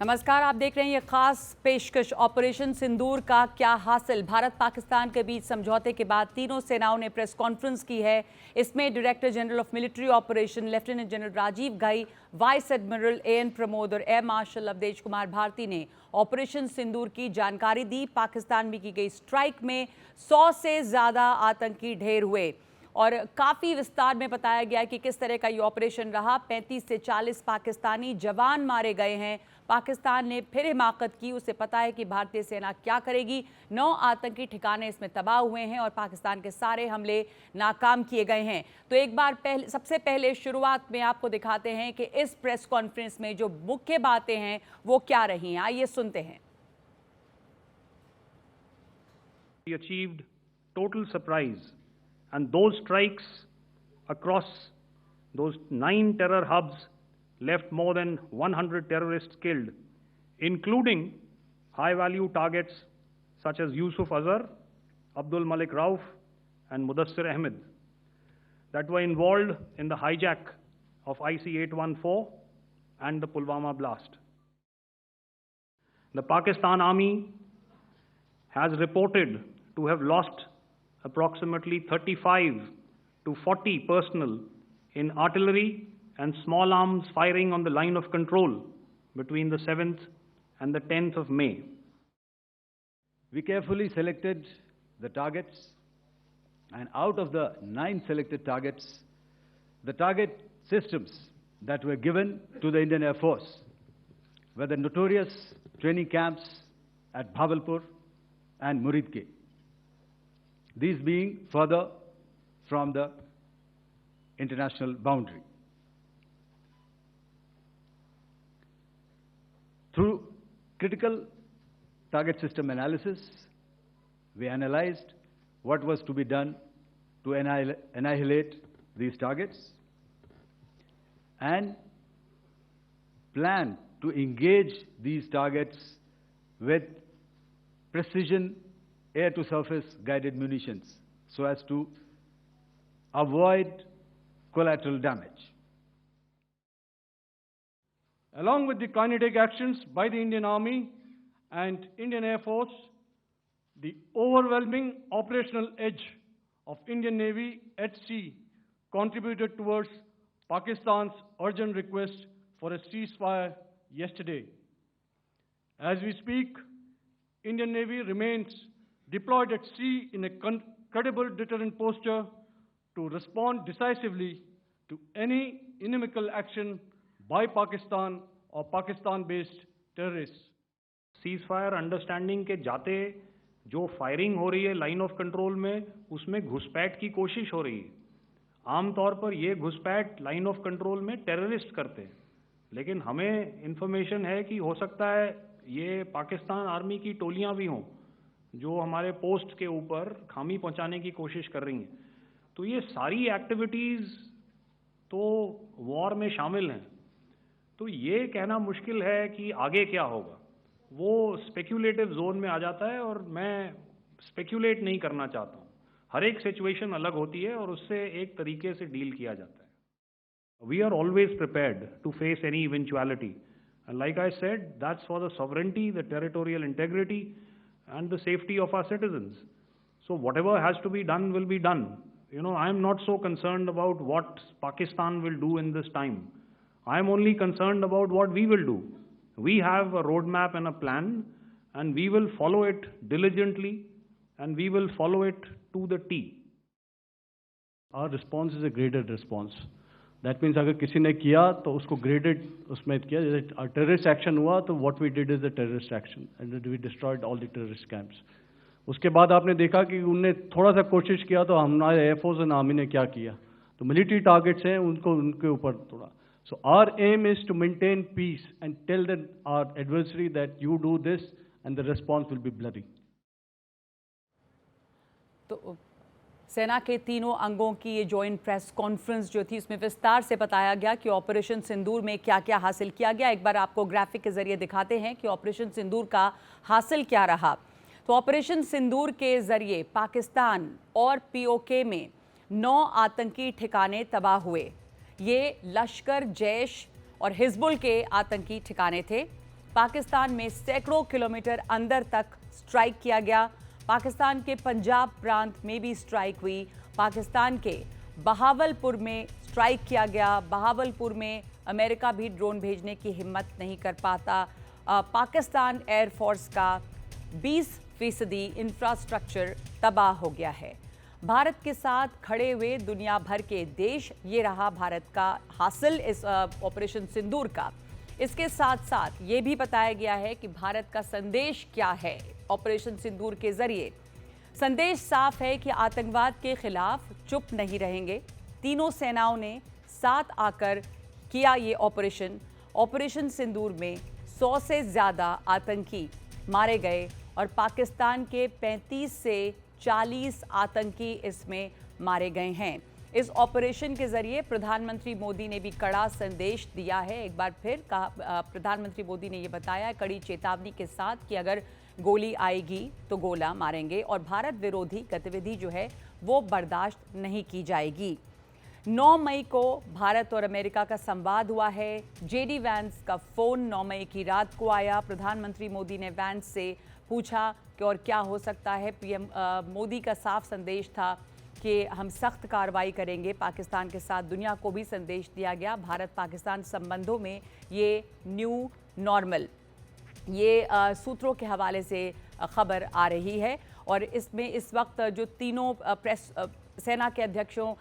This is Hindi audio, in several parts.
नमस्कार, आप देख रहे हैं ये खास पेशकश। ऑपरेशन सिंदूर का क्या हासिल। भारत पाकिस्तान के बीच समझौते के बाद तीनों सेनाओं ने प्रेस कॉन्फ्रेंस की है। इसमें director general of military operation lieutenant general Rajiv Ghai, vice admiral A N Pramod और एयर मार्शल अवधेश कुमार भारती ने ऑपरेशन सिंदूर की जानकारी दी। पाकिस्तान में की गई स्ट्राइक में 100 से ज़्यादा आतंकी ढेर हुए और काफ़ी विस्तार में बताया गया कि किस तरह का ये ऑपरेशन रहा। 35 से 40 पाकिस्तानी जवान मारे गए हैं। पाकिस्तान ने फिर हिमाकत की, उसे पता है कि भारतीय सेना क्या करेगी। 9 आतंकी ठिकाने इसमें तबाह हुए हैं और पाकिस्तान के सारे हमले नाकाम किए गए हैं। तो एक बार सबसे पहले शुरुआत में आपको दिखाते हैं कि इस प्रेस कॉन्फ्रेंस में जो मुख्य बातें हैं वो क्या रही हैं। आइए सुनते हैं। We achieved total surprise, and those strikes across those 9 terror hubs left more than 100 terrorists killed, including high-value targets such as Yusuf Azhar, Abdul Malik Rauf, and Mudassir Ahmed that were involved in the hijack of IC-814 and the Pulwama blast. The Pakistan Army has reported to have lost approximately 35 to 40 personnel in artillery and small arms firing on the line of control between the 7th and the 10th of May. We carefully selected the targets, and out of the 9 selected targets, the target systems that were given to the Indian Air Force were the notorious training camps at Bhavalpur and Muridke, these being further from the international boundary. Through critical target system analysis, we analyzed what was to be done to annihilate these targets and planned to engage these targets with precision air-to-surface guided munitions so as to avoid collateral damage. Along with the kinetic actions by the Indian Army and Indian Air Force, the overwhelming operational edge of Indian Navy at sea contributed towards Pakistan's urgent request for a ceasefire yesterday. As we speak, Indian Navy remains deployed at sea in a credible deterrent posture to respond decisively to any inimical action by Pakistan or Pakistan-based terrorists. Ceasefire understanding के जाते जो फायरिंग हो रही है लाइन ऑफ कंट्रोल में, उसमें घुसपैठ की कोशिश हो रही है। आमतौर पर ये घुसपैठ लाइन ऑफ कंट्रोल में टेररिस्ट करते हैं, लेकिन हमें इंफॉर्मेशन है कि हो सकता है ये पाकिस्तान आर्मी की टोलियां भी हों जो हमारे पोस्ट के ऊपर खामी पहुंचाने की कोशिश कर रही हैं। तो ये सारी एक्टिविटीज़ तो वॉर में शामिल हैं। तो ये कहना मुश्किल है कि आगे क्या होगा, वो स्पेक्यूलेटिव जोन में आ जाता है और मैं स्पेक्यूलेट नहीं करना चाहता हूँ। हर एक सिचुएशन अलग होती है और उससे एक तरीके से डील किया जाता है। We are always prepared to face any eventuality, and like I said, that's for the sovereignty, the territorial integrity and the safety of our citizens. So whatever has to be done will be done. You know, I am not so concerned about what Pakistan will do in this time. I am only concerned about what we will do. We have a roadmap and a plan, and we will follow it diligently, and we will follow it to the T. Our response is a graded response. That means अगर किसी ने किया तो उसको ग्रेडेड उसमें किया। जैसे टेररिस्ट एक्शन हुआ तो what we did is the terrorist action and we destroyed all the terrorist camps. उसके बाद आपने देखा कि उनने थोड़ा सा कोशिश किया तो हमारे एयरफोर्स एंड आर्मी ने क्या किया, तो मिलिट्री टारगेट्स हैं उनको उनके ऊपर थोड़ा। So our aim is to maintain peace and tell the our adversary that you do this and the response will be bloody. तो सेना के तीनों अंगों की ये जॉइंट प्रेस कॉन्फ्रेंस जो थी, उसमें विस्तार से बताया गया कि ऑपरेशन सिंदूर में क्या क्या हासिल किया गया। एक बार आपको ग्राफिक के जरिए दिखाते हैं कि ऑपरेशन सिंदूर का हासिल क्या रहा। तो ऑपरेशन सिंदूर के जरिए पाकिस्तान और पीओके में 9 आतंकी ठिकाने तबाह हुए। ये लश्कर, जैश और हिजबुल के आतंकी ठिकाने थे। पाकिस्तान में सैकड़ों किलोमीटर अंदर तक स्ट्राइक किया गया। पाकिस्तान के पंजाब प्रांत में भी स्ट्राइक हुई। पाकिस्तान के बहावलपुर में स्ट्राइक किया गया। बहावलपुर में अमेरिका भी ड्रोन भेजने की हिम्मत नहीं कर पाता। पाकिस्तान एयरफोर्स का 20% इंफ्रास्ट्रक्चर तबाह हो गया है। भारत के साथ खड़े हुए दुनिया भर के देश, ये रहा भारत का हासिल इस ऑपरेशन सिंदूर का। इसके साथ साथ ये भी बताया गया है कि भारत का संदेश क्या है ऑपरेशन सिंदूर के जरिए। संदेश साफ है कि आतंकवाद के खिलाफ चुप नहीं रहेंगे। तीनों सेनाओं ने साथ आकर किया ये ऑपरेशन सिंदूर में 100 से ज़्यादा आतंकी मारे गए और पाकिस्तान के 35 से 40 आतंकी इसमें मारे गए हैं। इस ऑपरेशन के जरिए प्रधानमंत्री मोदी ने भी कड़ा संदेश दिया है। एक बार फिर प्रधानमंत्री मोदी ने ये बताया कड़ी चेतावनी के साथ कि अगर गोली आएगी तो गोला मारेंगे और भारत विरोधी गतिविधि जो है वो बर्दाश्त नहीं की जाएगी। 9 मई को भारत और अमेरिका का संवाद हुआ है। जेडी वैंस का फोन 9 मई की रात को आया। प्रधानमंत्री मोदी ने वैंस से पूछा कि और क्या हो सकता है। पीएम मोदी का साफ संदेश था कि हम सख्त कार्रवाई करेंगे पाकिस्तान के साथ। दुनिया को भी संदेश दिया गया भारत पाकिस्तान संबंधों में ये न्यू नॉर्मल, ये सूत्रों के हवाले से खबर आ रही है। और इसमें इस वक्त जो तीनों सेना के अध्यक्षों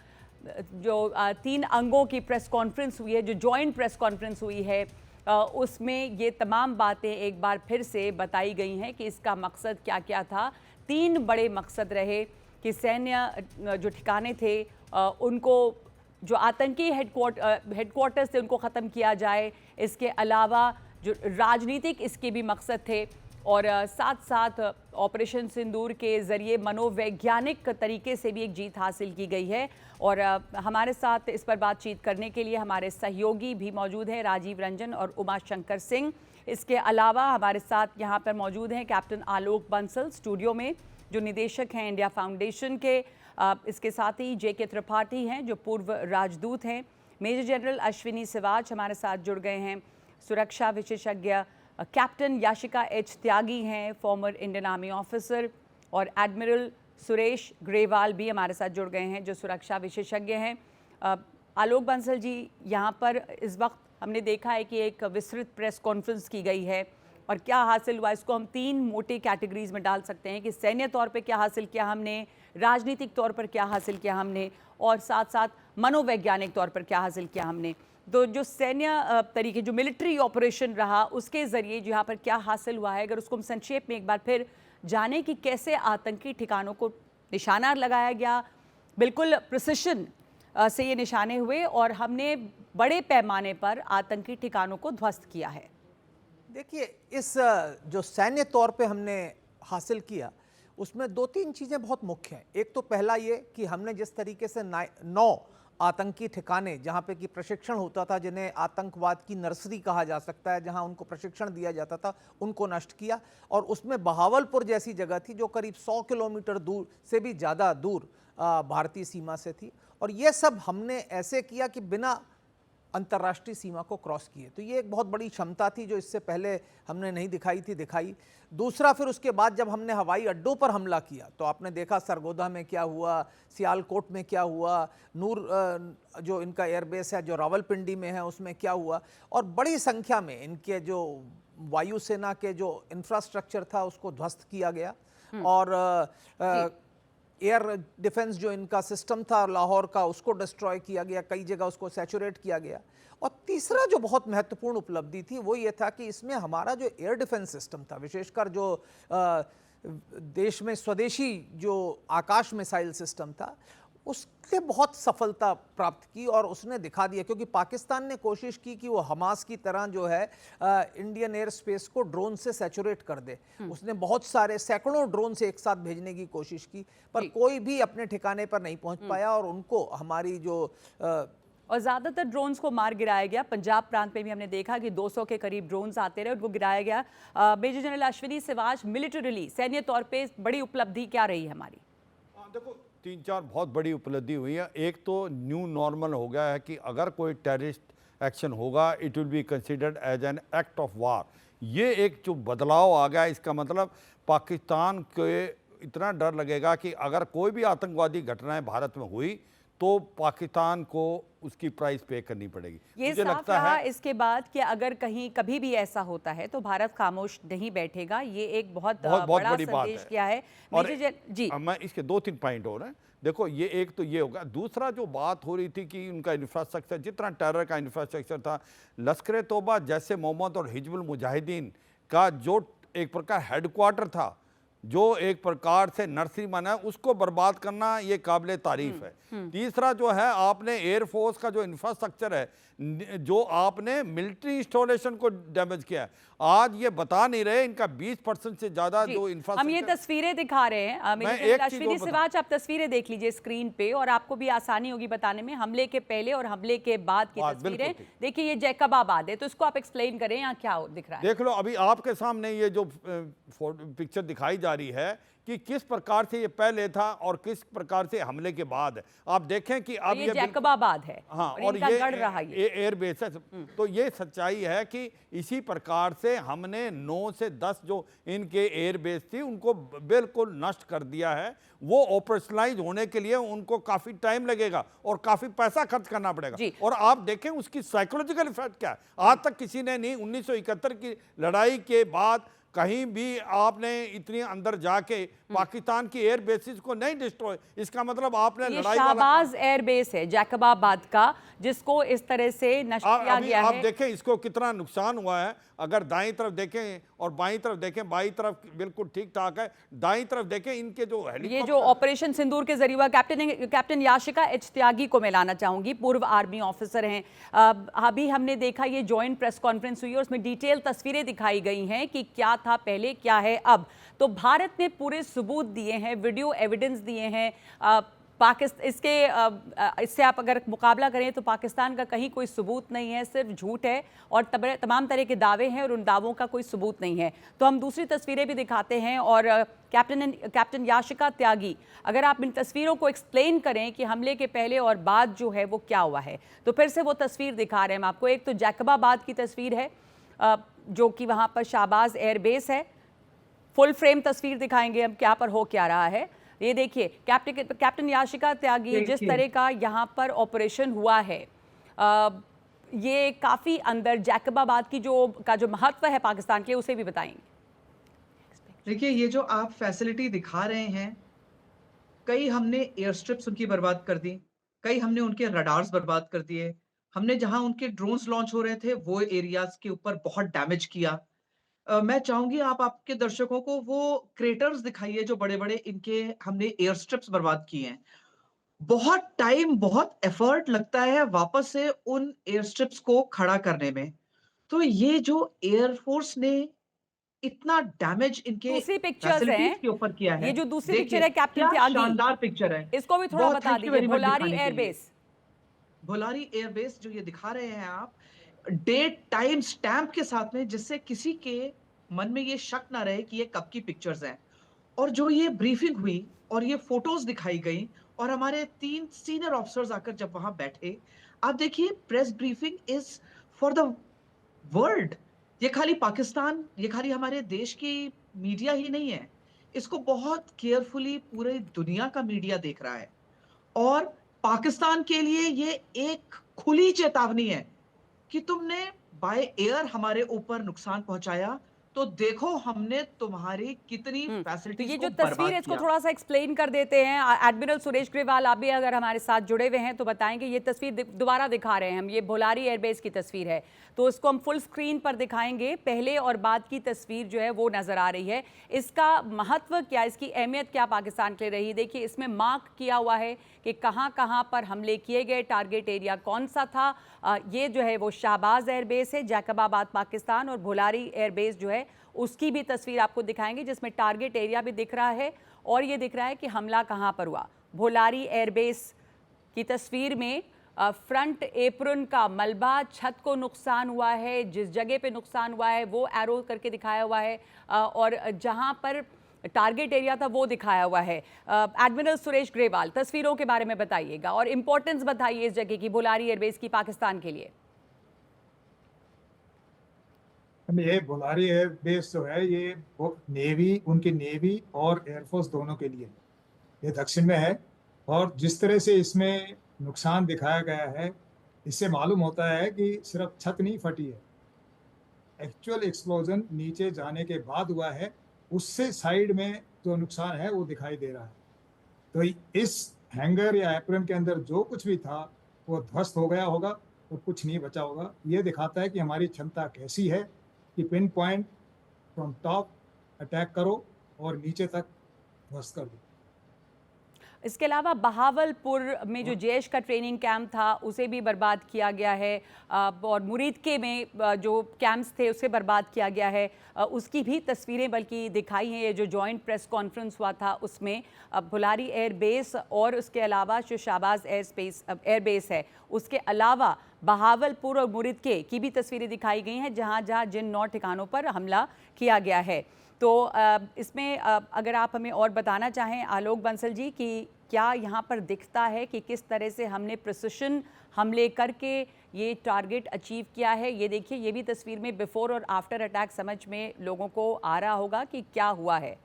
जो 3 अंगों की प्रेस कॉन्फ्रेंस हुई है, जो जॉइंट प्रेस कॉन्फ्रेंस हुई है, उसमें ये तमाम बातें एक बार फिर से बताई गई हैं कि इसका मकसद क्या क्या था। 3 बड़े मकसद रहे कि सैन्य जो ठिकाने थे उनको, जो आतंकी हेडक्वार्टर्स थे उनको ख़त्म किया जाए। इसके अलावा जो राजनीतिक इसके भी मकसद थे और साथ साथ ऑपरेशन सिंदूर के ज़रिए मनोवैज्ञानिक तरीके से भी एक जीत हासिल की गई है। और हमारे साथ इस पर बातचीत करने के लिए हमारे सहयोगी भी मौजूद हैं, राजीव रंजन और उमा शंकर सिंह। इसके अलावा हमारे साथ यहाँ पर मौजूद हैं कैप्टन आलोक बंसल स्टूडियो में, जो निदेशक हैं इंडिया फाउंडेशन के। इसके साथ ही JK त्रिपाठी हैं जो पूर्व राजदूत हैं। मेजर जनरल अश्विनी सिवाच हमारे साथ जुड़ गए हैं। सुरक्षा विशेषज्ञ कैप्टन याशिका H त्यागी हैं, फॉर्मर इंडियन आर्मी ऑफिसर। और एडमिरल सुरेश ग्रेवाल भी हमारे साथ जुड़ गए हैं जो सुरक्षा विशेषज्ञ हैं। आलोक बंसल जी, यहाँ पर इस वक्त हमने देखा है कि एक विस्तृत प्रेस कॉन्फ्रेंस की गई है और क्या हासिल हुआ, इसको हम 3 मोटी कैटेगरीज में डाल सकते हैं कि सैन्य तौर पे क्या हासिल किया हमने, राजनीतिक तौर पर क्या हासिल किया हमने और साथ साथ मनोवैज्ञानिक तौर पर क्या हासिल किया हमने। तो जो सैन्य तरीके, जो मिलिट्री ऑपरेशन रहा, उसके ज़रिए यहाँ पर क्या हासिल हुआ है, अगर उसको हम संक्षेप में एक बार फिर जाने कि कैसे आतंकी ठिकानों को निशाना लगाया गया, बिल्कुल प्रिसिशन से ये निशाने हुए और हमने बड़े पैमाने पर आतंकी ठिकानों को ध्वस्त किया है। देखिए, इस जो सैन्य तौर पे हमने हासिल किया उसमें 2-3 चीज़ें बहुत मुख्य हैं। एक तो पहला ये कि हमने जिस तरीके से 9 आतंकी ठिकाने जहाँ पे कि प्रशिक्षण होता था, जिन्हें आतंकवाद की नर्सरी कहा जा सकता है, जहाँ उनको प्रशिक्षण दिया जाता था, उनको नष्ट किया। और उसमें बहावलपुर जैसी जगह थी जो करीब 100 किलोमीटर दूर से भी ज़्यादा दूर भारतीय सीमा से थी। और ये सब हमने ऐसे किया कि बिना अंतर्राष्ट्रीय सीमा को क्रॉस किए। तो ये एक बहुत बड़ी क्षमता थी जो इससे पहले हमने नहीं दिखाई। दूसरा, फिर उसके बाद जब हमने हवाई अड्डों पर हमला किया तो आपने देखा सरगोधा में क्या हुआ, सियालकोट में क्या हुआ, नूर जो इनका एयरबेस है जो रावलपिंडी में है उसमें क्या हुआ। और बड़ी संख्या में इनके जो वायुसेना के जो इंफ्रास्ट्रक्चर था उसको ध्वस्त किया गया। और एयर डिफेंस जो इनका सिस्टम था लाहौर का, उसको डिस्ट्रॉय किया गया, कई जगह उसको सैचुरेट किया गया। और तीसरा जो बहुत महत्वपूर्ण उपलब्धि थी वो ये था कि इसमें हमारा जो एयर डिफेंस सिस्टम था, विशेषकर जो देश में स्वदेशी जो आकाश मिसाइल सिस्टम था, उसने बहुत सफलता प्राप्त की और उसने दिखा दिया। क्योंकि पाकिस्तान ने कोशिश की कि वो हमास की तरह जो है इंडियन एयर स्पेस को ड्रोन से सैचुरेट कर दे। उसने बहुत सारे सैकड़ों ड्रोन से एक साथ भेजने की कोशिश की, पर कोई भी अपने ठिकाने पर नहीं पहुंच पाया। और उनको हमारी जो और ज़्यादातर ड्रोन्स को मार गिराया गया। पंजाब प्रांत में भी हमने देखा कि 200 के करीब ड्रोन्स आते रहे, उनको गिराया गया। Major general Ashwini Siwach, militarily सैन्य तौर पे बड़ी उपलब्धि क्या रही है हमारी? देखो, 3-4 बहुत बड़ी उपलब्धि हुई है। एक तो न्यू नॉर्मल हो गया है कि अगर कोई टेररिस्ट एक्शन होगा, it will be considered as an act of war. ये एक जो बदलाव आ गया, इसका मतलब पाकिस्तान के इतना डर लगेगा कि अगर कोई भी आतंकवादी घटनाएं भारत में हुई तो पाकिस्तान को उसकी प्राइस पे करनी पड़ेगी। ये मुझे साफ लगता रहा है इसके बाद कि अगर कहीं कभी भी ऐसा होता है तो भारत खामोश नहीं बैठेगा। ये एक बहुत बहुत बड़ा बड़ी बात संदेश है। किया है और जी। अब मैं इसके 2-3 पॉइंट और हैं। देखो, ये एक तो ये होगा, दूसरा जो बात हो रही थी कि उनका इंफ्रास्ट्रक्चर, जितना टेरर का इंफ्रास्ट्रक्चर था, लश्कर तौबा जैसे मोहम्मद और हिजबुल मुजाहिदीन का जो एक प्रकार हेडक्वार्टर था, जो एक प्रकार से नर्सरी माना, उसको बर्बाद करना ये काबिल तारीफ है। तीसरा जो है, आपने एयरफोर्स का जो इंफ्रास्ट्रक्चर है, जो आपने मिलिट्री इंस्टॉलेशन को डैमेज किया है। आज ये बता नहीं रहे, इनका 20% से ज्यादा जो हम ये इंफ्रास्ट्रक्चर। तस्वीरें दिखा रहे हैं मैं एक चीज अश्विनी और बता- सिवाच, आप तस्वीरें देख लीजिए स्क्रीन पे और आपको भी आसानी होगी बताने में। हमले के पहले और हमले के बाद की बात तस्वीरें बिल्कुल ठीक। देखिए। ये जैकबाबाद है, तो इसको आप एक्सप्लेन करें, यहाँ क्या दिख रहा है? देख लो, अभी आपके सामने ये जो पिक्चर दिखाई जा रही है कि किस प्रकार से ये पहले था और किस प्रकार से हमले के बाद है। आप देखें कि अब ये ये जैकबाबाद है। हाँ, और इनका ये गढ़ रहा ये। एयरबेस है। तो ये सच्चाई है कि इसी प्रकार से हमने 9 से 10 जो इनके एयरबेस थी उनको बिल्कुल नष्ट कर दिया है। वो ऑपरेशनलाइज होने के लिए उनको काफी टाइम लगेगा और काफी पैसा खर्च करना पड़ेगा। और आप देखें उसकी साइकोलॉजिकल इफेक्ट क्या है। आज तक किसी ने नहीं, 1971 की लड़ाई के बाद कहीं भी आपने इतनी अंदर जाके पाकिस्तान की एयर बेसिस को नहीं डिस्ट्रॉय। इसका मतलब आपने ये लड़ाई शाहबाज एयरबेस है जैकबाबाद का, जिसको इस तरह से नष्ट किया गया आप है। देखें इसको कितना नुकसान हुआ है। अगर दाईं तरफ देखें और बाईं तरफ देखें, बाईं तरफ बिल्कुल ठीक ठाक है, दाईं तरफ देखें, इनके जो ये जो ऑपरेशन सिंदूर के जरिए हुआ, कैप्टन याशिका एच त्यागी को मैं लाना चाहूंगी, पूर्व आर्मी ऑफिसर हैं। अभी हमने देखा ये जॉइंट प्रेस कॉन्फ्रेंस हुई और उसमें डिटेल तस्वीरें दिखाई गई हैं कि क्या था पहले, क्या है अब। तो भारत ने पूरे सबूत दिए हैं, वीडियो एविडेंस दिए हैं। इससे आप अगर मुकाबला करें तो पाकिस्तान का कहीं कोई सबूत नहीं है, सिर्फ झूठ है और तमाम तरह के दावे हैं और उन दावों का कोई सबूत नहीं है। तो हम दूसरी तस्वीरें भी दिखाते हैं। और कैप्टन याशिका त्यागी, अगर आप इन तस्वीरों को एक्सप्लेन करें कि हमले के पहले और बाद जो है वो क्या हुआ है, तो फिर से वो तस्वीर दिखा रहे हैं हम आपको। एक तो जैकबाबाद की तस्वीर है जो कि वहाँ पर शाहबाज एयरबेस है। फुल फ्रेम तस्वीर दिखाएंगे हम क्या पर हो क्या रहा है। ये देखिए कैप्टन याशिका त्यागी, जिस तरह का यहाँ पर ऑपरेशन हुआ है, ये काफ़ी अंदर जैकबाबाद की जो महत्व है पाकिस्तान के लिए, उसे भी बताएंगे। देखिए, ये जो आप फैसिलिटी दिखा रहे हैं, कई हमने एयर स्ट्रिप्स उनकी बर्बाद कर दी, कई हमने उनके रडार्स बर्बाद कर दिए, हमने जहां उनके ड्रोन्स लॉन्च हो रहे थे वो एरियाज के ऊपर बहुत डैमेज किया। मैं चाहूंगी आप आपके दर्शकों को वो क्रेटर्स दिखाइए जो बड़े-बड़े इनके हमने एयर स्ट्रिप्स बर्बाद किए हैं। बहुत टाइम, बहुत एफर्ट लगता है वापस से उन एयर स्ट्रिप्स को खड़ा करने में। तो ये जो एयरफोर्स ने इतना डैमेज इनके दूसरी पिक्चर्स फैसिलिटीज हैं, के ऊपर किया है। ये जो दूसरी देखिए, पिक्चर है कैप्टन क्या त्यागी, शानदार पिक्चर है। इसको भी थोड़ा बहुत बता थैंक यू दीजिए। वेरी मच भोलारी दिखाने के लिए। एयरबेस, भोलारी एयरबेस जो ये दिखा रहे हैं आप, डेट टाइम स्टैंप के साथ में, जिससे किसी के मन में ये शक ना रहे कि ये कब की पिक्चर्स हैं। और जो ये ब्रीफिंग हुई और ये फोटोज दिखाई गई और हमारे 3 सीनियर ऑफिसर्स आकर जब वहां बैठे, आप देखिए press briefing is for the world. ये खाली पाकिस्तान, ये खाली हमारे देश की मीडिया ही नहीं है, इसको बहुत केयरफुली पूरे दुनिया का मीडिया देख रहा है। और पाकिस्तान के लिए ये एक खुली चेतावनी है कि तुमने बाय एयर हमारे ऊपर नुकसान पहुंचाया, तो देखो हमने तुम्हारी कितनी तो फैसिलिटीज ये को जो बर्बाद तस्वीर है इसको किया। थोड़ा सा एक्सप्लेन कर देते हैं। एडमिरल सुरेश ग्रेवाल, आप भी अगर हमारे साथ जुड़े हुए हैं तो बताएंगे। ये तस्वीर दोबारा दिखा रहे हैं हम, ये भोलारी एयरबेस की तस्वीर है, तो इसको हम फुल स्क्रीन पर दिखाएंगे। पहले और बाद की तस्वीर जो है वो नजर आ रही है। इसका महत्व क्या, इसकी अहमियत क्या पाकिस्तान के लिए रही, देखिए इसमें मार्क किया हुआ है कि कहाँ कहाँ पर हमले किए गए, टारगेट एरिया कौन सा था। ये जो है वो शाहबाज एयरबेस है जैकबाबाद पाकिस्तान, और भोलारी एयरबेस जो है उसकी भी तस्वीर आपको दिखाएंगे, जिसमें टारगेट एरिया भी दिख रहा है और ये दिख रहा है कि हमला कहाँ पर हुआ। भोलारी एयरबेस की तस्वीर में फ्रंट एप्रन का मलबा, छत को नुकसान हुआ है, जिस जगह पे नुकसान हुआ है वो एरो करके दिखाया हुआ है, और जहाँ पर टारगेट एरिया था वो दिखाया हुआ है। एडमिरल सुरेश ग्रेवाल, तस्वीरों के बारे में बताइएगा और इंपॉर्टेंस बताइए इस जगह की, भोलारी एयरबेस की पाकिस्तान के लिए। ये भोलारी एयर बेस जो है ये वो नेवी, उनकी नेवी और एयरफोर्स दोनों के लिए ये दक्षिण में है। और जिस तरह से इसमें नुकसान दिखाया गया है, इससे मालूम होता है कि सिर्फ छत नहीं फटी है, एक्चुअल एक्सप्लोजन नीचे जाने के बाद हुआ है, उससे साइड में जो नुकसान है वो दिखाई दे रहा है। तो इस हैंगर या एप्रन के अंदर जो कुछ भी था वो ध्वस्त हो गया होगा और कुछ नहीं बचा होगा। ये दिखाता है कि हमारी क्षमता कैसी है कि pin point from top attack करो और नीचे तक ध्वस्त कर दो। इसके अलावा बहावलपुर में जो जैश का ट्रेनिंग कैंप था उसे भी बर्बाद किया गया है, और मुरीदके में जो कैंप्स थे उसे बर्बाद किया गया है। उसकी भी तस्वीरें बल्कि दिखाई हैं। ये जो जॉइंट प्रेस कॉन्फ्रेंस हुआ था उसमें भुलारी एयर बेस और उसके अलावा जो शाहबाज एयर बेस है उसके अलावा बहावलपुर और मुरीदके की भी तस्वीरें दिखाई गई हैं, जहाँ जहाँ जिन 9 ठिकानों पर हमला किया गया है। तो इसमें अगर आप हमें और बताना चाहें आलोक बंसल जी कि क्या यहाँ पर दिखता है कि किस तरह से हमने प्रिसिशन हमले करके ये टारगेट अचीव किया है। ये देखिए, ये भी तस्वीर में बिफोर और आफ्टर अटैक समझ में लोगों को आ रहा होगा कि क्या हुआ है।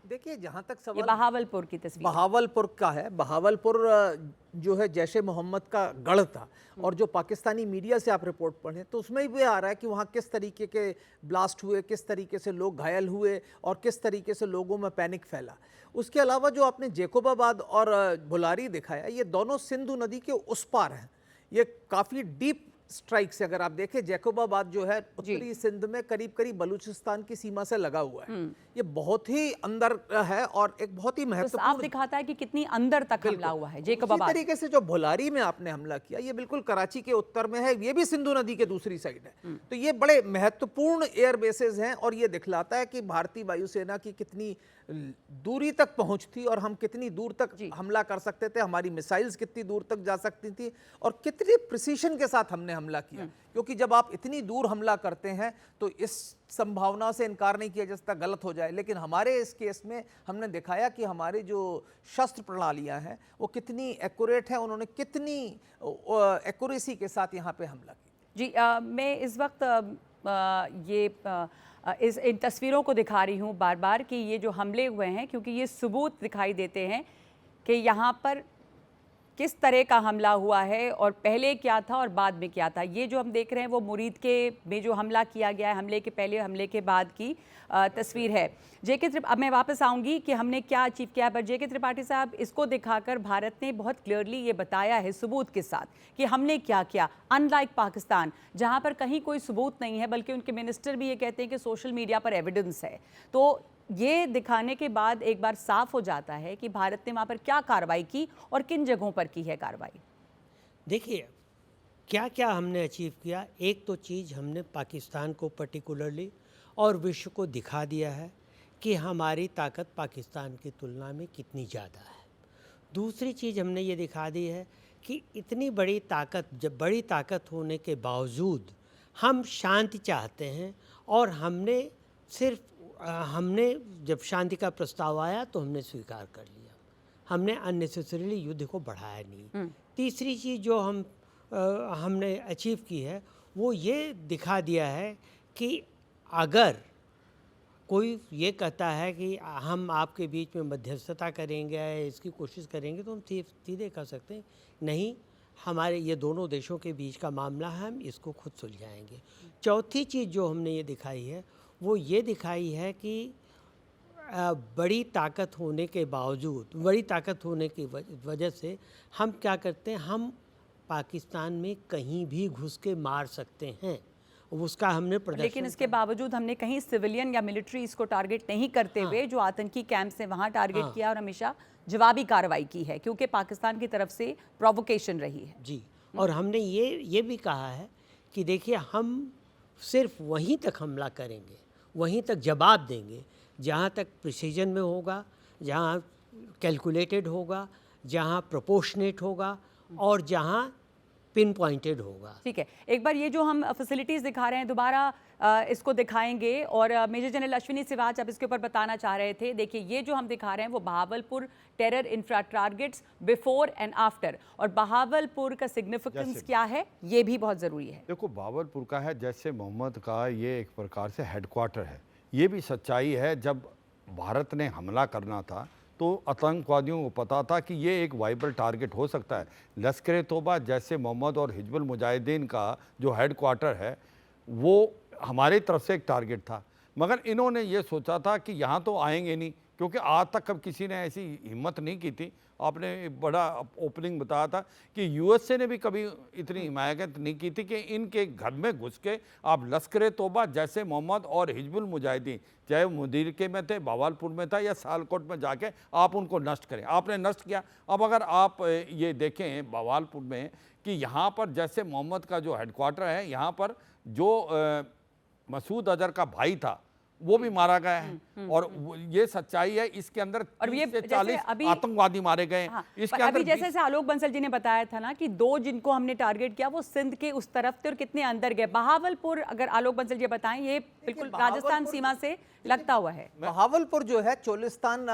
देखिए, जहाँ तक ये सवाल बहावलपुर की तस्वीर, बहावलपुर का है। बहावलपुर जो है जैश-ए मोहम्मद का गढ़ था, और जो पाकिस्तानी मीडिया से आप रिपोर्ट पढ़ें तो उसमें भी आ रहा है कि वहाँ किस तरीके के ब्लास्ट हुए, किस तरीके से लोग घायल हुए और किस तरीके से लोगों में पैनिक फैला। उसके अलावा जो आपने जैकोबाबाद और भुलारी दिखाया, ये दोनों सिंधु नदी के उस पार हैं। ये काफ़ी डीप स्ट्राइक से अगर आप देखें, जैकोबाबाद जो है उत्तरी सिंध में करीब करीब बलूचिस्तान की सीमा से लगा हुआ है। ये बहुत ही अंदर है और एक बहुत ही तो महत्वपूर्ण साफ दिखाता है कि कितनी अंदर तक हमला हुआ है। उसी जैकोबाबाद तरीके से जो भुलारी में आपने हमला किया, ये बिल्कुल कराची के उत्तर में है, ये भी सिंधु नदी के दूसरी साइड है। तो ये बड़े महत्वपूर्ण एयर बेसेस हैं और ये दिखलाता है कि भारतीय वायुसेना की कितनी दूरी तक पहुंच थी और हम कितनी दूर तक हमला कर सकते थे, हमारी मिसाइल्स कितनी दूर तक जा सकती थी और कितनी प्रिसीशन के साथ हमने हमला किया। क्योंकि जब आप इतनी दूर हमला करते हैं तो इस संभावना से इनकार नहीं किया जा सकता गलत हो जाए, लेकिन हमारे इस केस में हमने दिखाया कि हमारी जो शस्त्र प्रणालियां हैं वो कितनी एक्यूरेट हैं, उन्होंने कितनी एक्यूरेसी के साथ यहाँ पे हमला किया। जी, मैं इस वक्त इन तस्वीरों को दिखा रही हूँ बार बार कि ये जो हमले हुए हैं, क्योंकि ये सबूत दिखाई देते हैं कि यहाँ पर किस तरह का हमला हुआ है और पहले क्या था और बाद में क्या था। ये जो हम देख रहे हैं वो मुरीदके में जो हमला किया गया है, हमले के पहले हमले के बाद की तस्वीर है। अब मैं वापस आऊँगी कि हमने क्या अचीव किया है, पर जे के त्रिपाठी साहब, इसको दिखाकर भारत ने बहुत क्लियरली ये बताया है सबूत के साथ कि हमने क्या किया। अनलाइक पाकिस्तान, जहाँ पर कहीं कोई सबूत नहीं है, बल्कि उनके मिनिस्टर भी ये कहते हैं कि सोशल मीडिया पर एविडेंस है। तो ये दिखाने के बाद एक बार साफ हो जाता है कि भारत ने वहाँ पर क्या कार्रवाई की और किन जगहों पर की है कार्रवाई। देखिए, क्या क्या हमने अचीव किया। एक तो चीज़ हमने पाकिस्तान को पर्टिकुलरली और विश्व को दिखा दिया है कि हमारी ताकत पाकिस्तान की तुलना में कितनी ज़्यादा है। दूसरी चीज़ हमने ये दिखा दी है कि इतनी बड़ी ताकत, जब बड़ी ताकत होने के बावजूद हम शांति चाहते हैं, और हमने जब शांति का प्रस्ताव आया तो हमने स्वीकार कर लिया, हमने अननेसेसरीली युद्ध को बढ़ाया नहीं। तीसरी चीज़ जो हमने अचीव की है वो ये दिखा दिया है कि अगर कोई ये कहता है कि हम आपके बीच में मध्यस्थता करेंगे, इसकी कोशिश करेंगे, तो हम सीधे कह सकते हैं नहीं, हमारे ये दोनों देशों के बीच का मामला है, हम इसको खुद सुलझाएंगे। चौथी चीज़ जो हमने ये दिखाई है वो ये दिखाई है कि बड़ी ताकत होने के बावजूद, बड़ी ताकत होने की वजह से हम क्या करते हैं, हम पाकिस्तान में कहीं भी घुस के मार सकते हैं, उसका हमने प्रदर्शन। लेकिन इसके बावजूद हमने कहीं सिविलियन या मिलिट्री इसको टारगेट नहीं करते हुए जो आतंकी कैंप्स हैं वहाँ टारगेट किया और हमेशा जवाबी कार्रवाई की है, क्योंकि पाकिस्तान की तरफ से प्रोवोकेशन रही है। जी, और हमने ये भी कहा है कि देखिए, हम सिर्फ वहीं तक हमला करेंगे, वहीं तक जवाब देंगे जहाँ तक प्रिसीजन में होगा, जहाँ कैलकुलेटेड होगा, जहाँ प्रोपोर्शनेट होगा और जहाँ पिन पॉइंटेड होगा। ठीक है, एक बार ये जो हम फैसिलिटीज़ दिखा रहे हैं दोबारा इसको दिखाएंगे। और मेजर जनरल अश्विनी सिवाच अब इसके ऊपर बताना चाह रहे थे। देखिए ये जो हम दिखा रहे हैं वो Bahawalpur terror infra targets before and after, और बहावलपुर का सिग्निफिकेंस क्या है ये भी बहुत ज़रूरी है। देखो बहावलपुर का है जैसे मोहम्मद का ये एक प्रकार से हेडक्वार्टर है। ये भी सच्चाई है, जब भारत ने हमला करना था तो आतंकवादियों को पता था कि ये एक वाइबल टारगेट हो सकता है। लश्कर तौबा जैसे मोहम्मद और हिजबुल मुजाहिदीन का जो हेडक्वार्टर है वो हमारी तरफ से एक टारगेट था, मगर इन्होंने ये सोचा था कि यहाँ तो आएंगे नहीं, क्योंकि आज तक कब किसी ने ऐसी हिम्मत नहीं की थी। आपने बड़ा ओपनिंग बताया था कि यूएसए ने भी कभी इतनी हिमायत नहीं की थी कि इनके घर में घुस के आप लश्कर तौबा जैसे मोहम्मद और हिजबुल मुजाहिदीन, चाहे मुदीर के में थे, बहावलपुर में था या सियालकोट में, जाके आप उनको नष्ट करें। आपने नष्ट किया। अब अगर आप ये देखें बहावलपुर में कि यहाँ पर जैसे मोहम्मद का जो हेडक्वार्टर है, यहाँ पर जो मसूद अजहर का भाई था वो भी मारा गया है। और ये सच्चाई है, इसके अंदर 30 से 40 आतंकवादी मारे गए। हाँ, इसके अभी अंदर जैसे आलोक बंसल जी ने बताया था ना कि 2 जिनको हमने टारगेट किया वो सिंध के उस तरफ थे और कितने अंदर गए। बहावलपुर अगर आलोक बंसल जी बताएं, ये बिल्कुल राजस्थान सीमा से लगता हुआ है। बहावलपुर जो है चोलिस्तान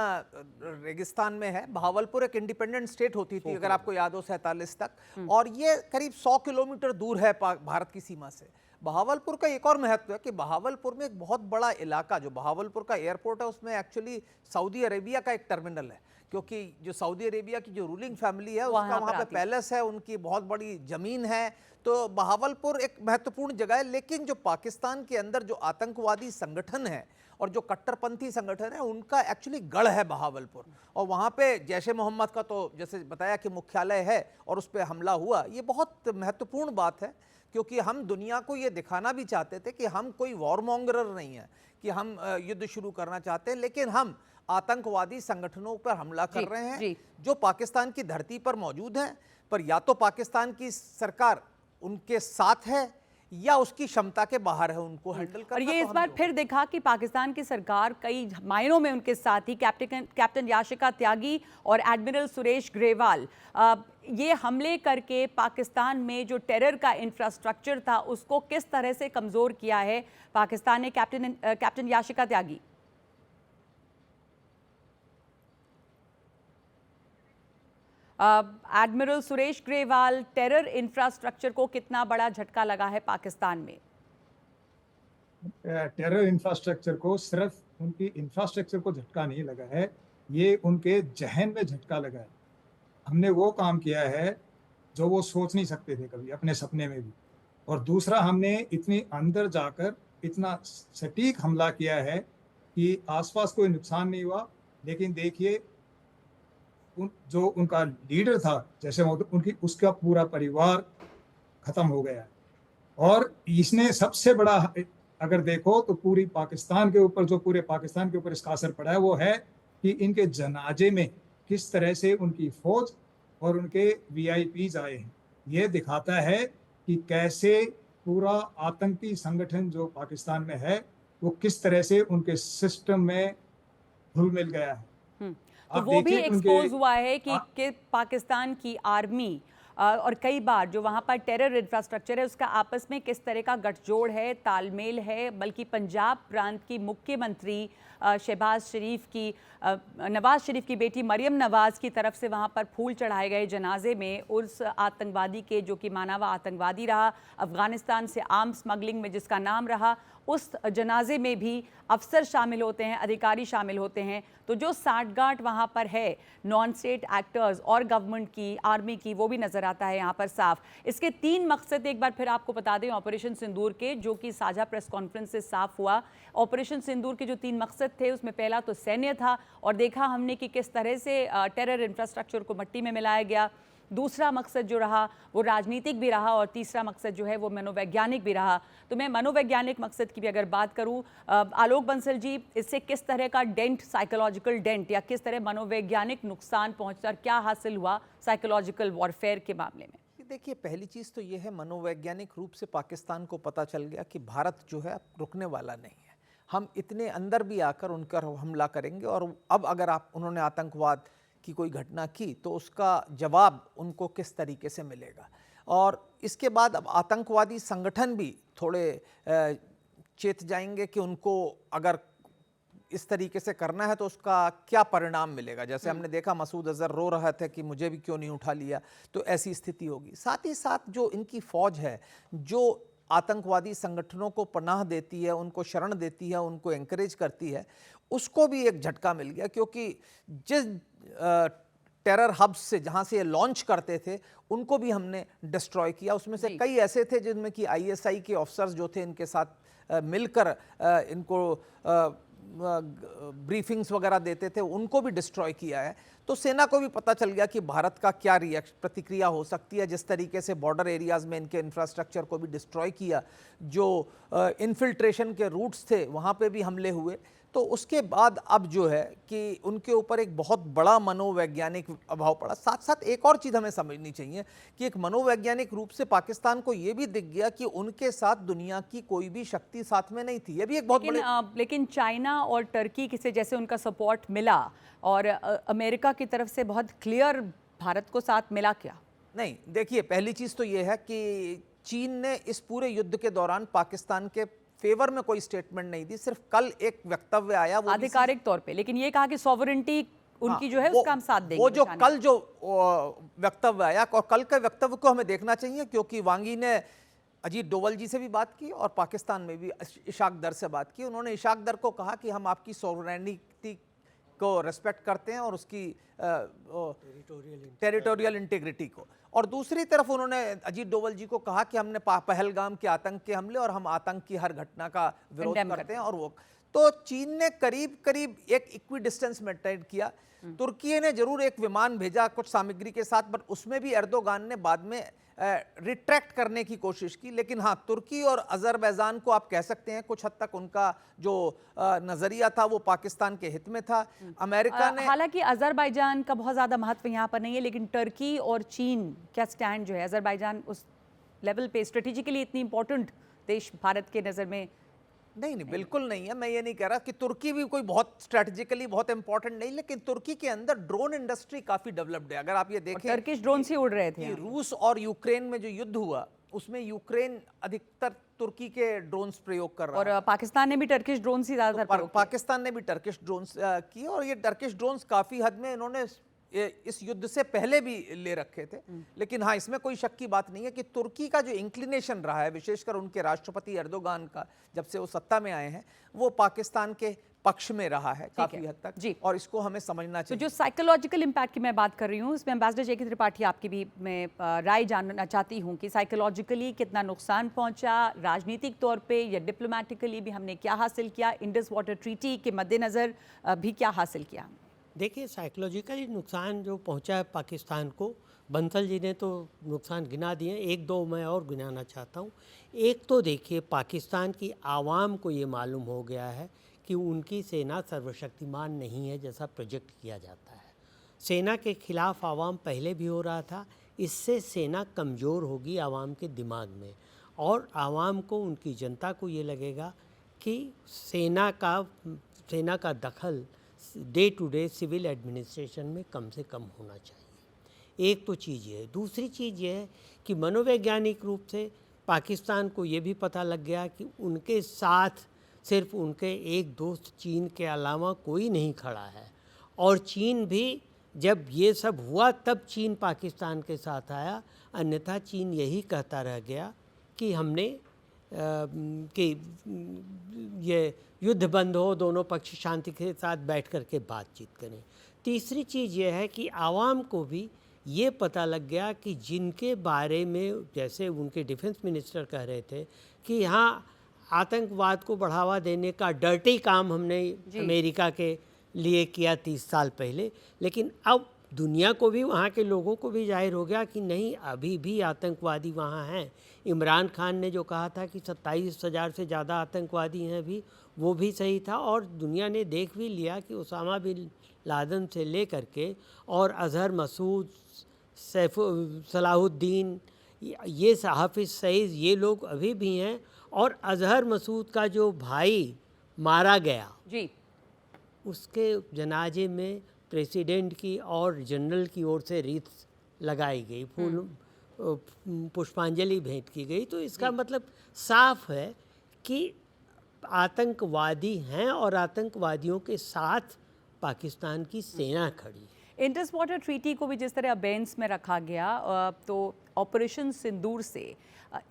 रेगिस्तान में है। बहावलपुर एक इंडिपेंडेंट स्टेट होती थी अगर आपको याद हो 47 तक, और ये करीब 100 किलोमीटर दूर है भारत की सीमा से। बहावलपुर का एक और महत्व है कि बहावलपुर में एक बहुत बड़ा इलाका, जो बहावलपुर का एयरपोर्ट है उसमें एक्चुअली सऊदी अरेबिया का एक टर्मिनल है, क्योंकि जो सऊदी अरेबिया की जो रूलिंग फैमिली है उसका वहाँ पे पैलेस है, उनकी बहुत बड़ी ज़मीन है। तो बहावलपुर एक महत्वपूर्ण जगह है। लेकिन जो पाकिस्तान के अंदर जो आतंकवादी संगठन है और जो कट्टरपंथी संगठन है उनका एक्चुअली गढ़ है बहावलपुर, और वहाँ पे जैश ए मोहम्मद का तो जैसे बताया कि मुख्यालय है और उस पर हमला हुआ। ये बहुत महत्वपूर्ण बात है, क्योंकि हम दुनिया को ये दिखाना भी चाहते थे कि हम कोई वॉरमोंगरर नहीं है, कि हम युद्ध शुरू करना चाहते हैं, लेकिन हम आतंकवादी संगठनों पर हमला कर रहे हैं जो पाकिस्तान की धरती पर मौजूद हैं। पर या तो पाकिस्तान की सरकार उनके साथ है या उसकी क्षमता के बाहर है उनको हैंडल करना। और ये इस बार फिर देखा कि पाकिस्तान की सरकार कई मायनों में उनके साथ ही कैप्टन याशिका त्यागी और एडमिरल सुरेश ग्रेवाल ये हमले करके पाकिस्तान में जो टेरर का इंफ्रास्ट्रक्चर था उसको किस तरह से कमज़ोर किया है पाकिस्तान ने। Captain Yashika Tyagi. Admiral Suresh Grewal, terror infrastructure को कितना बड़ा झटका लगा है पाकिस्तान में? टेरर इंफ्रास्ट्रक्चर को सिर्फ उनकी इंफ्रास्ट्रक्चर को झटका नहीं लगा है, ये उनके जहन में झटका लगा है। हमने वो काम किया है जो वो सोच नहीं सकते थे कभी अपने सपने में भी। और दूसरा, हमने इतनी अंदर जाकर इतना सटीक हमला किया है कि आसपास कोई नुकसान नहीं हुआ। लेकिन देखिए जो उनका लीडर था जैसे उनकी उसका पूरा परिवार खत्म हो गया। और इसने सबसे बड़ा अगर देखो तो पूरी पाकिस्तान के ऊपर, जो पूरे पाकिस्तान के ऊपर इसका असर पड़ा है वो है कि इनके जनाजे में किस तरह से उनकी फौज और उनके वीआईपीज आए हैं। ये दिखाता है कि कैसे पूरा आतंकी संगठन जो पाकिस्तान में है वो किस तरह से उनके सिस्टम में घुल मिल गया है। तो वो भी एक्सपोज हुआ है कि पाकिस्तान की आर्मी और कई बार जो वहाँ पर टेरर इंफ्रास्ट्रक्चर है उसका आपस में किस तरह का गठजोड़ है, तालमेल है। बल्कि पंजाब प्रांत की मुख्यमंत्री शहबाज शरीफ की, नवाज शरीफ की बेटी मरियम नवाज की तरफ से वहाँ पर फूल चढ़ाए गए जनाजे में उस आतंकवादी के जो कि माना हुआ आतंकवादी रहा, अफगानिस्तान से आर्म स्मगलिंग में जिसका नाम रहा, उस जनाजे में भी अफसर शामिल होते हैं, अधिकारी शामिल होते हैं। तो जो साठगांठ वहाँ पर है नॉन स्टेट एक्टर्स और गवर्नमेंट की, आर्मी की, वो भी नज़र आता है यहाँ पर साफ। इसके 3 मकसद एक बार फिर आपको बता दें ऑपरेशन सिंदूर के, जो कि साझा प्रेस कॉन्फ्रेंस से साफ हुआ। ऑपरेशन सिंदूर के जो 3 मकसद थे उसमें पहला तो सैन्य था, और देखा हमने कि किस तरह से टेरर इंफ्रास्ट्रक्चर को मट्टी में मिलाया गया। दूसरा मकसद जो रहा वो राजनीतिक भी रहा, और तीसरा मकसद जो है वो मनोवैज्ञानिक भी रहा। तो मैं मनोवैज्ञानिक मकसद की भी अगर बात करूं, आलोक बंसल जी, इससे किस तरह का डेंट, साइकोलॉजिकल डेंट, या किस तरह मनोवैज्ञानिक नुकसान पहुंचा, क्या हासिल हुआ साइकोलॉजिकल वॉरफेयर के मामले में? देखिए, पहली चीज़ तो ये है, मनोवैज्ञानिक रूप से पाकिस्तान को पता चल गया कि भारत जो है अब रुकने वाला नहीं है। हम इतने अंदर भी आकर उन पर हमला करेंगे, और अब अगर उन्होंने आतंकवाद की कोई घटना की तो उसका जवाब उनको किस तरीके से मिलेगा। और इसके बाद अब आतंकवादी संगठन भी थोड़े चेत जाएंगे कि उनको अगर इस तरीके से करना है तो उसका क्या परिणाम मिलेगा। जैसे हमने देखा मसूद अजहर रो रहा था कि मुझे भी क्यों नहीं उठा लिया, तो ऐसी स्थिति होगी। साथ ही साथ जो इनकी फौज है, जो आतंकवादी संगठनों को पनाह देती है, उनको शरण देती है, उनको एंकरेज करती है, उसको भी एक झटका मिल गया, क्योंकि जिस टेरर हब्स से जहां से ये लॉन्च करते थे उनको भी हमने डिस्ट्रॉय किया। उसमें से कई ऐसे थे जिनमें कि आईएसआई के ऑफिसर्स जो थे इनके साथ मिलकर इनको ब्रीफिंग्स वगैरह देते थे, उनको भी डिस्ट्रॉय किया है। तो सेना को भी पता चल गया कि भारत का क्या प्रतिक्रिया हो सकती है। जिस तरीके से बॉर्डर एरियाज में इनके इंफ्रास्ट्रक्चर को भी डिस्ट्रॉय किया, जो इन्फिल्ट्रेशन के रूट्स थे वहाँ पे भी हमले हुए। तो उसके बाद अब जो है कि उनके ऊपर एक बहुत बड़ा मनोवैज्ञानिक अभाव पड़ा। साथ साथ एक और चीज़ हमें समझनी चाहिए कि एक मनोवैज्ञानिक रूप से पाकिस्तान को ये भी दिख गया कि उनके साथ दुनिया की कोई भी शक्ति साथ में नहीं थी। ये भी एक बहुत लेकिन चाइना और टर्की से जैसे उनका सपोर्ट मिला और अमेरिका की तरफ से बहुत क्लियर भारत को साथ मिला क्या? नहीं, देखिए, पहली चीज़ तो ये है कि चीन ने इस पूरे युद्ध के दौरान पाकिस्तान के फेवर में कोई स्टेटमेंट नहीं दी। सिर्फ कल एक वक्तव्य आया, वो आधिकारिक तौर पे, लेकिन ये कहा कि सॉवरेंटी उनकी जो है उसका हम साथ देंगे। वो जो कल जो वक्तव्य आया, और कल के वक्तव्य को हमें देखना चाहिए, क्योंकि वांगी ने अजीत डोवल जी से भी बात की और पाकिस्तान में भी इशाक दर से बात की। उन्होंने इशाक दर को कहा कि हम आपकी सॉवरेनिटी को रेस्पेक्ट करते हैं और उसकी टेरिटोरियल इंटीग्रिटी को। और दूसरी तरफ उन्होंने अजीत डोवल जी को कहा कि हमने पहलगाम के आतंक के हमले और हम आतंक की हर घटना का विरोध करते हैं। और वो तो चीन ने करीब करीब एक इक्वी डिस्टेंस मेंटेन किया। तुर्की ने जरूर एक विमान भेजा कुछ सामग्री के साथ, बट उसमें भी एर्दोगान ने बाद में रिट्रैक्ट करने की कोशिश की। लेकिन हाँ, तुर्की और अजरबैजान को आप कह सकते हैं कुछ हद तक उनका जो नजरिया था वो पाकिस्तान के हित में था। अमेरिका ने, हालांकि अजरबैजान का बहुत ज्यादा महत्व यहाँ पर नहीं है, लेकिन टर्की और चीन क्या स्टैंड जो है, अजरबैजान उस लेवल पे स्ट्रेटेजिकली इतनी इंपॉर्टेंट देश भारत के नजर में नहीं, बिल्कुल नहीं है। मैं ये नहीं कह रहा कि तुर्की भी कोई बहुत स्ट्रेटेजिकली बहुत इंपॉर्टेंट नहीं, लेकिन तुर्की के अंदर ड्रोन इंडस्ट्री काफी डेवलप्ड है। अगर आप ये देखें, टर्किश ड्रोन से उड़ रहे थे। रूस और यूक्रेन में जो युद्ध हुआ उसमें यूक्रेन अधिकतर तुर्की के ड्रोन्स प्रयोग कर रहा है, और पाकिस्तान ने भी टर्किश ड्रोन ही ज्यादातर पाकिस्तान ने भी टर्किश ड्रोन्स किए। और ये टर्किश ड्रोन्स काफी हद में इन्होंने इस युद्ध से पहले भी ले रखे थे। लेकिन हाँ, इसमें कोई शक की बात नहीं है कि तुर्की का जो इंक्लिनेशन रहा है, विशेषकर उनके राष्ट्रपति एर्दोगान का, जब से वो सत्ता में आए हैं, वो पाकिस्तान के पक्ष में रहा है काफी हद तक जी। और इसको हमें समझना चाहिए। तो जो साइकोलॉजिकल इम्पैक्ट की मैं बात कर रही हूँ, इसमें एम्बेसडर जेके त्रिपाठी आपकी भी मैं राय जानना चाहती हूँ कि साइकोलॉजिकली कितना नुकसान पहुंचा, राजनीतिक तौर पे या डिप्लोमेटिकली भी हमने क्या हासिल किया, इंडस वाटर ट्रीटी के मद्देनजर भी क्या हासिल किया? देखिए, साइकोलॉजिकली नुकसान जो पहुंचा है पाकिस्तान को, बंसल जी ने तो नुकसान गिना दिए, एक दो मैं और गिनाना चाहता हूं। एक तो देखिए, पाकिस्तान की आवाम को ये मालूम हो गया है कि उनकी सेना सर्वशक्तिमान नहीं है जैसा प्रोजेक्ट किया जाता है। सेना के खिलाफ आवाम पहले भी हो रहा था, इससे सेना कमज़ोर होगी आवाम के दिमाग में, और आवाम को, उनकी जनता को ये लगेगा कि सेना का दखल day to day civil administration में कम से कम होना चाहिए। एक तो चीज़ ये है। दूसरी चीज़ ये है कि मनोवैज्ञानिक रूप से पाकिस्तान को ये भी पता लग गया कि उनके साथ सिर्फ उनके एक दोस्त चीन के अलावा कोई नहीं खड़ा है, और चीन भी जब ये सब हुआ तब चीन पाकिस्तान के साथ आया, अन्यथा चीन यही कहता रह गया कि हमने कि ये युद्ध बंद हो, दोनों पक्ष शांति के साथ बैठ कर के बातचीत करें। तीसरी चीज़ ये है कि आवाम को भी ये पता लग गया कि जिनके बारे में, जैसे उनके डिफेंस मिनिस्टर कह रहे थे कि यहाँ आतंकवाद को बढ़ावा देने का डर्टी काम हमने अमेरिका के लिए किया 30 साल पहले, लेकिन अब दुनिया को भी, वहाँ के लोगों को भी जाहिर हो गया कि नहीं, अभी भी आतंकवादी वहाँ हैं। इमरान खान ने जो कहा था कि 27,000 से ज़्यादा आतंकवादी हैं अभी, वो भी सही था। और दुनिया ने देख भी लिया कि उसामा बिन लादेन से ले करके और अजहर मसूद, सलाहुद्दीन, ये हाफिज़ सईद, ये लोग अभी भी हैं। और अजहर मसूद का जो भाई मारा गया जी, उसके जनाजे में प्रेसिडेंट की और जनरल की ओर से रीत लगाई गई, पुष्पांजलि भेंट की गई। तो इसका मतलब साफ है कि आतंकवादी हैं और आतंकवादियों के साथ पाकिस्तान की सेना खड़ी है। इंडस वाटर ट्रीटी को भी जिस तरह अबेंस में रखा गया, तो ऑपरेशन सिंदूर से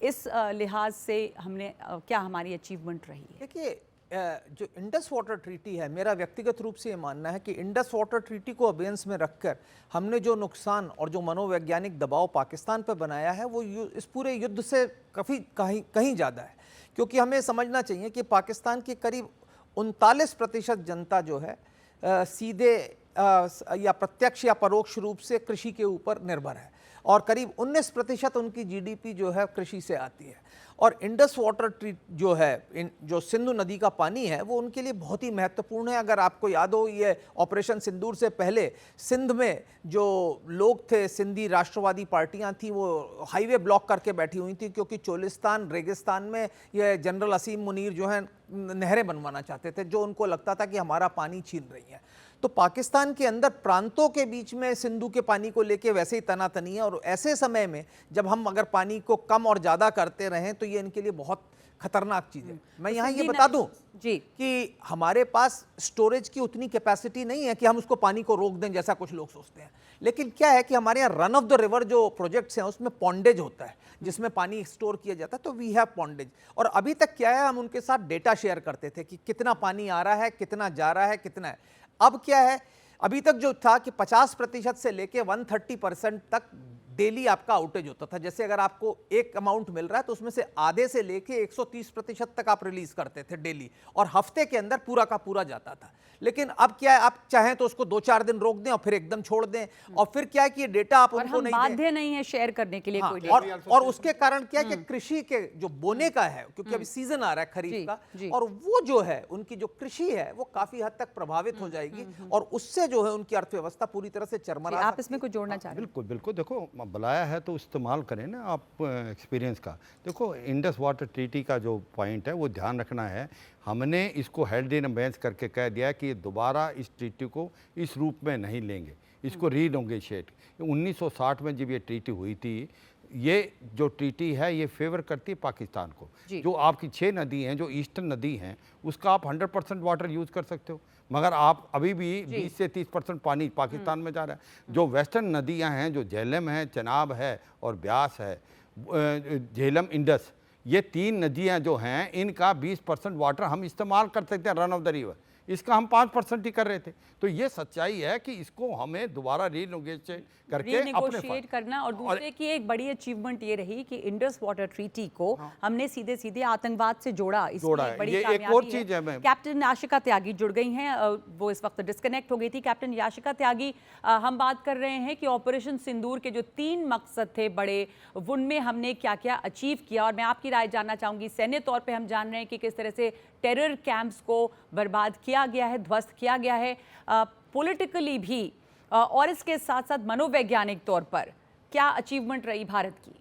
इस लिहाज से हमने क्या हमारी अचीवमेंट रही है? देखिए, जो इंडस वाटर ट्रीटी है, मेरा व्यक्तिगत रूप से ये मानना है कि इंडस वाटर ट्रीटी को अबेंस में रखकर हमने जो नुकसान और जो मनोवैज्ञानिक दबाव पाकिस्तान पर बनाया है वो इस पूरे युद्ध से कहीं ज़्यादा है। क्योंकि हमें समझना चाहिए कि पाकिस्तान की करीब 39% जनता जो है सीधे या प्रत्यक्ष या परोक्ष रूप से कृषि के ऊपर निर्भर है और करीब 19% उनकी जीडीपी जो है कृषि से आती है। और इंडस वाटर ट्रीट जो है, जो सिंधु नदी का पानी है, वो उनके लिए बहुत ही महत्वपूर्ण है। अगर आपको याद हो, ये ऑपरेशन सिंदूर से पहले सिंध में जो लोग थे, सिंधी राष्ट्रवादी पार्टियां थी, वो हाईवे ब्लॉक करके बैठी हुई थी क्योंकि चोलिस्तान रेगिस्तान में ये जनरल असीम मुनीर जो है नहरें बनवाना चाहते थे, जो उनको लगता था कि हमारा पानी छीन रही है। तो पाकिस्तान के अंदर प्रांतों के बीच में सिंधु के पानी को लेके वैसे ही तनातनी है और ऐसे समय में जब हम अगर पानी को कम और ज़्यादा करते रहें तो ये इनके लिए बहुत खतरनाक चीज़ है। मैं यहाँ ये बता दूं जी कि हमारे पास स्टोरेज की उतनी कैपेसिटी नहीं है कि हम उसको पानी को रोक दें जैसा कुछ लोग सोचते हैं। लेकिन क्या है कि हमारे यहाँ रन ऑफ द रिवर जो प्रोजेक्ट्स हैं उसमें पॉन्डेज होता है जिसमें पानी स्टोर किया जाता है, तो वी हैव पॉन्डेज। और अभी तक क्या है, हम उनके साथ डेटा शेयर करते थे कि कितना पानी आ रहा है, कितना जा रहा है, कितना है। अब क्या है, अभी तक जो था कि 50% से लेके 130% तक डेली आपका आउटेज होता था। जैसे अगर आपको एक अमाउंट मिल रहा है तो उसमें से आधे से लेके 130% तक आप रिलीज करते थे डेली, और हफ्ते के अंदर पूरा का पूरा जाता था। लेकिन अब क्या है, आप चाहें तो उसको 2-4 दिन रोक दें और फिर एकदम छोड़ दें, और फिर क्या है कि ये डेटा आप उनको नहीं दें, बाध्य नहीं है शेयर करने के लिए हाँ, कोई डेटा। और उसके कारण क्या है कि कृषि के जो बोने का है, क्योंकि अभी सीजन आ रहा है खरीफ का, और वो जो है उनकी जो कृषि है वो काफी हद तक प्रभावित हो जाएगी और उससे जो है उनकी अर्थव्यवस्था पूरी तरह से चरमरा। आप इसमें कुछ जोड़ना चाह रहे हैं? बिल्कुल बिल्कुल, देखो बुलाया है तो इस्तेमाल करें ना आप एक्सपीरियंस का। देखो इंडस वाटर ट्रीटी का जो पॉइंट है वो ध्यान रखना है। हमने इसको हेल्ड इन अबेंस करके कह दिया कि दोबारा इस ट्रीटी को इस रूप में नहीं लेंगे, इसको रीनेगोशिएट। 1960 में जब ये ट्रीटी हुई थी, ये जो ट्रीटी है ये फेवर करती है पाकिस्तान को। जो आपकी 6 नदी हैं, जो ईस्टर्न नदी हैं, उसका आप 100% वाटर यूज़ कर सकते हो, मगर आप अभी भी 20 से 30% पानी पाकिस्तान में जा रहा है। जो वेस्टर्न नदियां हैं, जो झेलम है, चनाब है और ब्यास है, झेलम इंडस, ये 3 नदियां जो हैं इनका 20% वाटर हम इस्तेमाल कर सकते हैं रन ऑफ द रिवर। इसका हम 5% ही कर रहे थे। तो ये सच्चाई है कि इसको हमें दोबारा रीनेगोशिएट करके करना। और दूसरे की एक बड़ी अचीवमेंट ये रही कि इंडस वाटर ट्रीटी को हमने सीधे सीधे आतंकवाद से जोड़ा। इसमें बड़ी एक और चीज है। कैप्टन याशिका त्यागी जुड़ गई हैं, वो इस वक्त डिस्कनेक्ट हो गई थी। कैप्टन याशिका त्यागी, हम बात कर रहे हैं कि ऑपरेशन सिंदूर के जो 3 मकसद थे बड़े, उनमें हमने क्या क्या अचीव किया, और मैं आपकी राय जानना चाहूंगी। सैन्य तौर पर हम जान रहे हैं कि किस तरह से टेरर कैंप्स को बर्बाद किया गया है, ध्वस्त किया गया है, पॉलिटिकली भी, और इसके साथ साथ मनोवैज्ञानिक तौर पर क्या अचीवमेंट रही भारत की?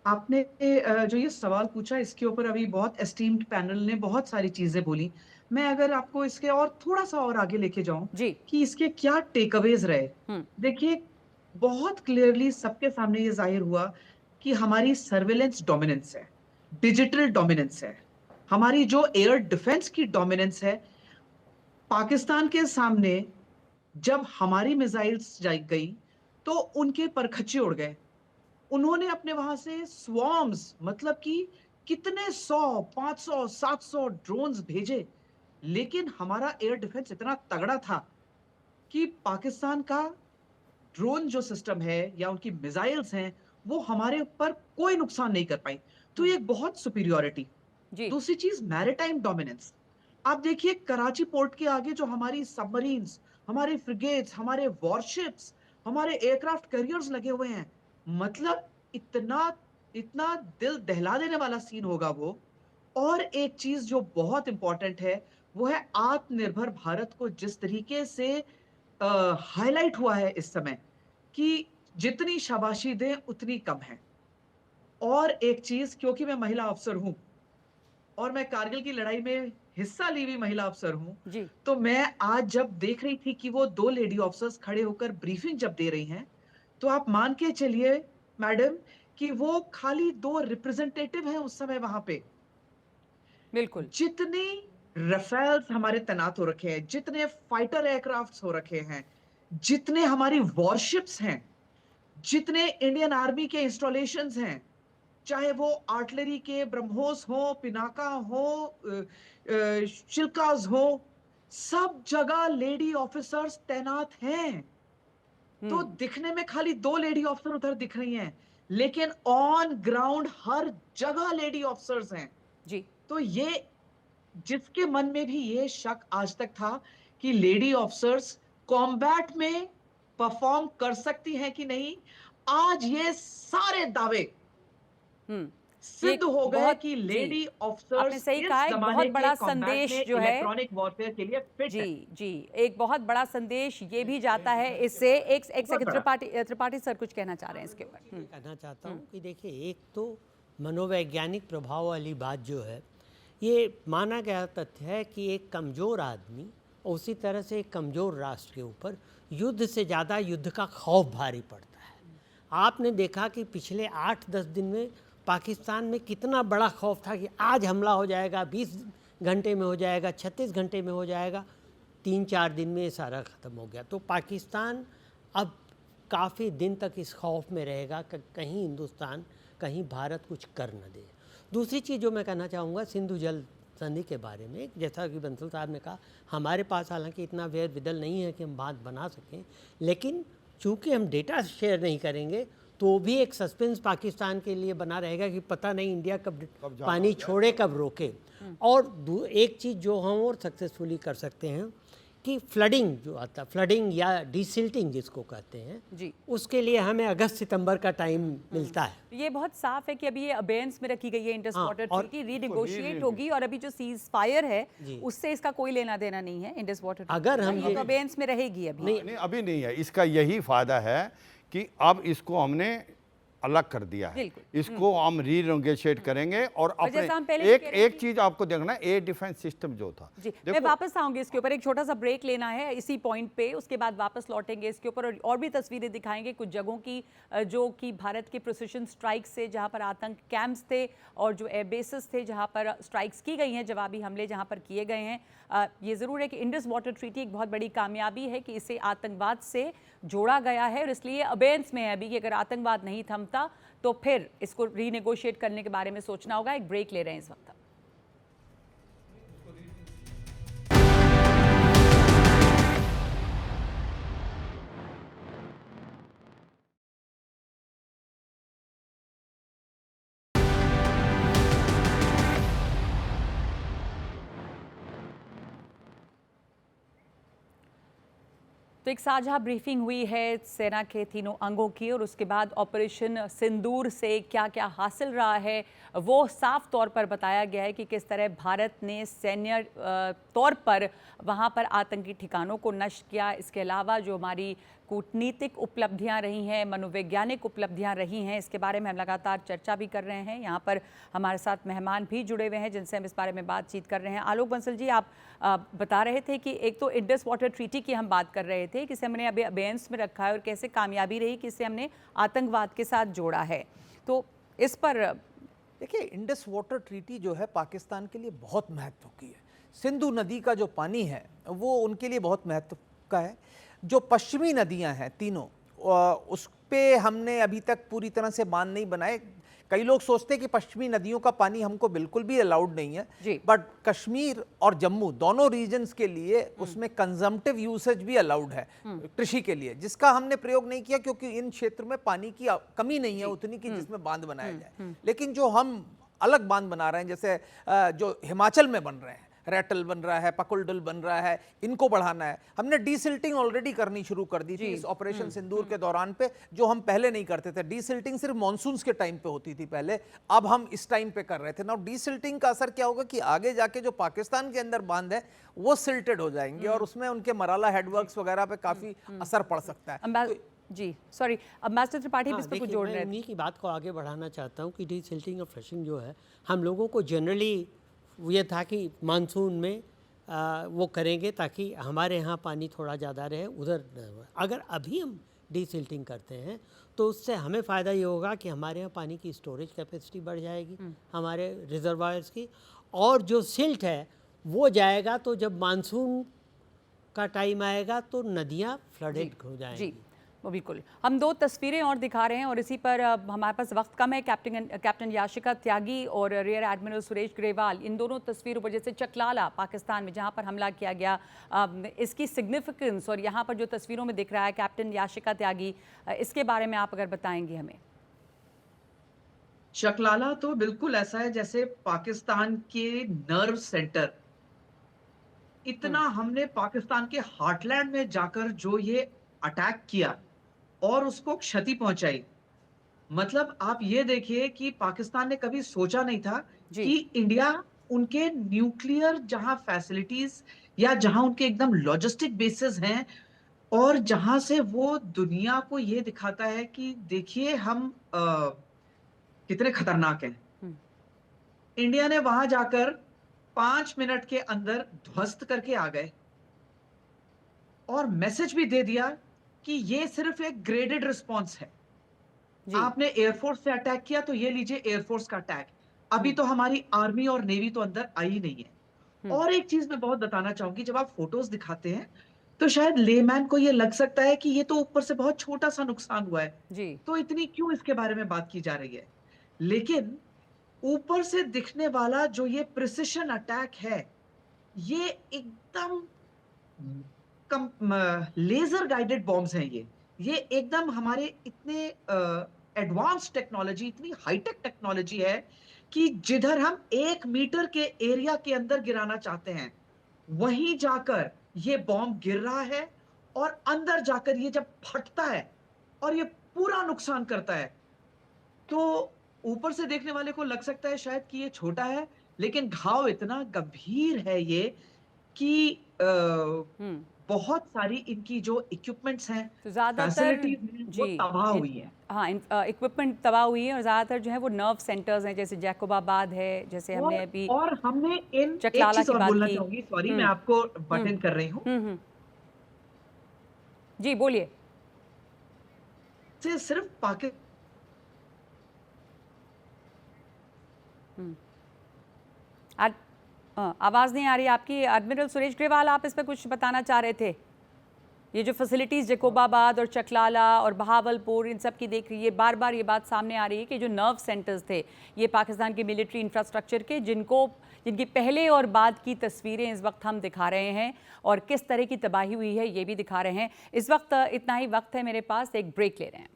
आपने जो ये सवाल पूछा, इसके ऊपर अभी बहुत एस्टीम्ड पैनल ने बहुत सारी चीजें बोली। मैं अगर आपको इसके और थोड़ा सा और आगे लेके जाऊं कि इसके क्या टेकअवेज रहे। देखिए, बहुत क्लियरली सबके सामने ये जाहिर हुआ कि हमारी सर्वेलेंस डोमिनेंस है, डिजिटल डोमिनेंस है, हमारी जो एयर डिफेंस की डोमिनेंस है। पाकिस्तान के सामने जब हमारी मिसाइल्स गई तो उनके परखच्चे उड़ गए। उन्होंने अपने वहां से स्वॉर्म्स, मतलब कि कितने 100, 500, 700 ड्रोन्स भेजे, लेकिन हमारा एयर डिफेंस इतना तगड़ा था कि पाकिस्तान का ड्रोन जो सिस्टम है या उनकी मिसाइल्स हैं वो हमारे ऊपर कोई नुकसान नहीं कर पाई। तो ये एक बहुत सुपीरियरिटी। दूसरी चीज, मैरिटाइम डोमिनेंस। आप देखिए, कराची पोर्ट के आगे जो हमारी सबमरीन्स, हमारे फ्रिगेट्स, हमारे वॉरशिप्स, हमारे एयरक्राफ्ट कैरियर्स लगे हुए हैं, मतलब इतना दिल दहला देने वाला सीन होगा वो। और एक चीज जो बहुत इंपॉर्टेंट है वो है आत्मनिर्भर भारत को जिस तरीके से हाईलाइट हुआ है इस समय कि जितनी शाबाशी दें उतनी कम है। और एक चीज, क्योंकि मैं महिला अफसर हूं और मैं कारगिल की लड़ाई में हिस्सा ली हुई महिला अफसर हूं, तो मैं आज जब देख रही थी कि वो 2 लेडी ऑफिसर्स खड़े होकर ब्रीफिंग जब दे रही हैं, तो आप मान के चलिए मैडम कि वो खाली 2 रिप्रेजेंटेटिव हैं उस समय वहां पे। बिल्कुल। जितने रफेल्स हमारे तैनात हो रखे हैं, जितने फाइटर एयरक्राफ्ट्स हो रखे हैं, जितने हमारी वॉरशिप्स हैं, जितने इंडियन आर्मी के इंस्टॉलेशंस हैं, चाहे वो आर्टिलरी के ब्रह्मोस हो, पिनाका हो, शिल्कास हो, सब जगह लेडी ऑफिसर्स तैनात हैं। तो दिखने में खाली 2 लेडी ऑफिसर उधर दिख रही हैं, लेकिन ऑन ग्राउंड हर जगह लेडी ऑफिसर्स हैं। जी। तो ये जिसके मन में भी ये शक आज तक था कि लेडी ऑफिसर्स कॉम्बैट में परफॉर्म कर सकती हैं कि नहीं, आज ये सारे दावे हम्म सिद्ध हो गए बहुत कि जी, लेडी आपने ऑफिसर्स सही इस कहा, एक जमाने बहुत के बड़ा कॉम्बैट संदेश में जो है इलेक्ट्रॉनिक वॉरफेयर के लिए फिट है। जी जी, एक बहुत बड़ा संदेश ये भी जाता है इससे। एक सेकंड, त्रिपाठी सर कुछ कहना चाह रहे हैं इसके ऊपर। कहना चाहता हूँ कि देखिए, एक तो मनोवैज्ञानिक प्रभाव वाली बात जो है, ये माना गया तथ्य है कि एक कमज़ोर आदमी और उसी तरह से एक कमज़ोर राष्ट्र के ऊपर युद्ध से ज़्यादा युद्ध का खौफ भारी पड़ता है। आपने देखा कि पिछले 8-10 दिन में पाकिस्तान में कितना बड़ा खौफ था कि आज हमला हो जाएगा, 20 घंटे में हो जाएगा, 36 घंटे में हो जाएगा। 3-4 दिन में ये सारा ख़त्म हो गया। तो पाकिस्तान अब काफ़ी दिन तक इस खौफ में रहेगा कि कहीं हिंदुस्तान, कहीं भारत कुछ कर न दे। दूसरी चीज़ जो मैं कहना चाहूँगा सिंधु जल संधि के बारे में, जैसा कि बंसल साहब ने कहा, हमारे पास हालांकि इतना वेर विदल नहीं है कि हम बात बना सकें, लेकिन चूंकि हम डेटा शेयर नहीं करेंगे तो भी एक सस्पेंस पाकिस्तान के लिए बना रहेगा कि पता नहीं इंडिया कब पानी छोड़े, कब रोके। और एक चीज़ जो हम और सक्सेसफुली कर सकते हैं कि फ्लडिंग जो आता है, फ्लडिंग या डिसिल्टिंग जिसको कहते हैं जी, उसके लिए हमें अगस्त-सितंबर का टाइम मिलता है। ये बहुत साफ है कि अभी ये अबेयंस में रखी गई है इंडस वाटर और ट्रीटी, रीनेगोशिएट होगी, और अभी जो सीज फायर है जी। उससे इसका कोई लेना देना नहीं है इंडस वाटर ट्रीटी। अगर हम ये तो अबेयंस में रहेगी अभी। नहीं, अभी नहीं है। इसका यही फायदा है कि अब इसको हमने अलग कर दिया है, बिल्कुल। इसको हम रीनेगोशिएट करेंगे। और अपने जैसा हम पहले भी कह रहे एक चीज आपको देखना है, एयर डिफेंस सिस्टम जो था, जी, मैं वापस आऊंगी इसके ऊपर। एक छोटा सा ब्रेक लेना है इसी पॉइंट पे, उसके बाद वापस लौटेंगे इसके ऊपर और भी तस्वीरें दिखाएंगे कुछ जगहों की जो कि भारत के प्रिसिशन स्ट्राइक से, जहां पर आतंक कैंप्स थे और जो एयर बेसिस थे जहां पर स्ट्राइक्स की गई हैं, जवाबी हमले जहां पर किए गए हैं। ये ज़रूर है कि इंडस वाटर ट्रीटी एक बहुत बड़ी कामयाबी है कि इसे आतंकवाद से जोड़ा गया है, और इसलिए अबेयंस में है अभी कि अगर आतंकवाद नहीं थमता तो फिर इसको रीनेगोशिएट करने के बारे में सोचना होगा। एक ब्रेक ले रहे हैं इस वक्त। तो एक साझा ब्रीफिंग हुई है सेना के तीनों अंगों की, और उसके बाद ऑपरेशन सिंदूर से क्या क्या हासिल रहा है वो साफ तौर पर बताया गया है कि किस तरह भारत ने सैन्य तौर पर वहां पर आतंकी ठिकानों को नष्ट किया। इसके अलावा जो हमारी कूटनीतिक उपलब्धियां रही हैं, मनोवैज्ञानिक उपलब्धियां रही हैं, इसके बारे में हम लगातार चर्चा भी कर रहे हैं। यहाँ पर हमारे साथ मेहमान भी जुड़े हुए हैं जिनसे हम इस बारे में बातचीत कर रहे हैं। आलोक बंसल जी, आप बता रहे थे कि एक तो इंडस वाटर ट्रीटी की हम बात कर रहे थे, किसे हमने अभी अबेयंस में रखा है और कैसे कामयाबी रही कि इसे हमने आतंकवाद के साथ जोड़ा है। तो इस पर देखिए, इंडस वाटर ट्रीटी जो है पाकिस्तान के लिए बहुत महत्व की है। सिंधु नदी का जो पानी है वो उनके लिए बहुत महत्व का है। जो पश्चिमी नदियां हैं तीनों, उस पे हमने अभी तक पूरी तरह से बांध नहीं बनाए। कई लोग सोचते हैं कि पश्चिमी नदियों का पानी हमको बिल्कुल भी अलाउड नहीं है, बट कश्मीर और जम्मू दोनों रीजन्स के लिए उसमें कंजम्पटिव यूसेज भी अलाउड है कृषि के लिए, जिसका हमने प्रयोग नहीं किया क्योंकि इन क्षेत्र में पानी की कमी नहीं है उतनी की जिसमें बांध बनाया जाए। लेकिन जो हम अलग बांध बना रहे हैं, जैसे जो हिमाचल में बन रहे हैं, रैटल बन रहा है, पकुलडुल बन रहा है, इनको बढ़ाना है। हमने डीसिल्टिंग ऑलरेडी करनी शुरू कर दी थी इस ऑपरेशन सिंदूर के दौरान पे, जो हम पहले नहीं करते थे। डीसिल्टिंग सिर्फ मॉनसून्स के टाइम पे होती थी पहले, अब हम इस टाइम पे कर रहे थे ना। डीसिल्टिंग का असर क्या होगा कि आगे जाके जो पाकिस्तान के अंदर बांध है वो सिल्टेड हो जाएंगे और उसमें उनके मराला हेडवर्क्स वगैरह पे काफी असर पड़ सकता है। जी सॉरी, अम्बेसडर त्रिपाठी भी इस पर कुछ जोड़ रहे हैं। उन्हीं की बात को आगे बढ़ाना चाहता हूँ कि डीसिल्टिंग और फ्लशिंग जो है, हम लोगों को जनरली ये था कि मानसून में वो करेंगे ताकि हमारे यहाँ पानी थोड़ा ज़्यादा रहे, उधर। अगर अभी हम डीसिल्टिंग करते हैं, तो उससे हमें फ़ायदा ये होगा कि हमारे यहाँ पानी की स्टोरेज कैपेसिटी बढ़ जाएगी, हमारे रिजर्वायर्स की, और जो सिल्ट है वो जाएगा, तो जब मानसून का टाइम आएगा तो नदियाँ फ्लडेड हो जाएंगी। जी, वो बिल्कुल। हम दो तस्वीरें और दिखा रहे हैं और इसी पर हमारे पास वक्त कम है। कैप्टन याशिका त्यागी और रियर एडमिरल सुरेश ग्रेवाल, इन दोनों तस्वीरों पर, जैसे चकलाला पाकिस्तान में जहां पर हमला किया गया, इसकी सिग्निफिकेंस, और यहाँ पर जो तस्वीरों में दिख रहा है कैप्टन याशिका त्यागी, इसके बारे में आप अगर बताएंगे हमें। चकलाला तो बिल्कुल ऐसा है जैसे पाकिस्तान के नर्व सेंटर, इतना हमने पाकिस्तान के हार्टलैंड में जाकर जो ये अटैक किया और उसको क्षति पहुंचाई। मतलब आप ये देखिए कि पाकिस्तान ने कभी सोचा नहीं था कि इंडिया उनके न्यूक्लियर जहां फैसिलिटीज या जहां उनके एकदम लॉजिस्टिक बेसिस हैं और जहां से वो दुनिया को ये दिखाता है कि देखिए हम कितने खतरनाक हैं। इंडिया ने वहां जाकर 5 मिनट के अंदर ध्वस्त करके आ गए और मैसेज भी दे दिया कि ये सिर्फ एक ग्रेडेड रिस्पॉन्स है। आपने एयरफोर्स से अटैक किया तो ये लीजिए एयरफोर्स का अटैक। अभी तो हमारी आर्मी और नेवी तो अंदर आई ही नहीं है। और एक चीज मैं बहुत बताना चाहूंगी, जब आप फोटोज दिखाते हैं तो शायद लेमैन को ये लग सकता है कि ये तो ऊपर से बहुत छोटा सा नुकसान हुआ है, तो इतनी क्यों इसके बारे में बात की जा रही है। लेकिन ऊपर से दिखने वाला जो ये प्रिसिशन अटैक है, ये एकदम लेजर गाइडेड बॉम्ब्स हैं। ये एकदम हमारे इतने एडवांस टेक्नोलॉजी, इतनी हाईटेक टेक्नोलॉजी है कि जिधर हम 1 मीटर के एरिया के अंदर गिराना चाहते हैं, वहीं जाकर ये बॉम्ब गिर रहा है और अंदर जाकर ये जब फटता है और ये पूरा नुकसान करता है, तो ऊपर से देखने वाले को लग सकता है शायद कि ये छोटा है, लेकिन घाव इतना गंभीर है ये कि बहुत सारी इनकी जो इक्विपमेंट्स हैं, तो ज़्यादातर फैसिलिटीज वो तबाह हुई है। हाँ, इक्विपमेंट तबाह हुई है और ज़्यादातर जो है वो नर्व सेंटर्स हैं, जैसे जैकोबाबाद है, जैसे हमने अभी और हमने इन चकलाला एक चीज की और बात बोलना की। चाहूंगी, सॉरी मैं आपको बट इन कर रही हूँ। जी बोलिए। सिर्फ पाकिस्तान आवाज़ नहीं आ रही आपकी। एडमिरल सुरेश ग्रेवाल, आप इस पर कुछ बताना चाह रहे थे। ये जो फैसिलिटीज़ जैकोबाबाद और चकलाला और बहावलपुर, इन सब की देख रही है, बार बार ये बात सामने आ रही है कि जो नर्व सेंटर्स थे ये पाकिस्तान के मिलिट्री इंफ्रास्ट्रक्चर के, जिनकी पहले और बाद की तस्वीरें इस वक्त हम दिखा रहे हैं और किस तरह की तबाही हुई है ये भी दिखा रहे हैं। इस वक्त इतना ही वक्त है मेरे पास, एक ब्रेक ले रहे हैं।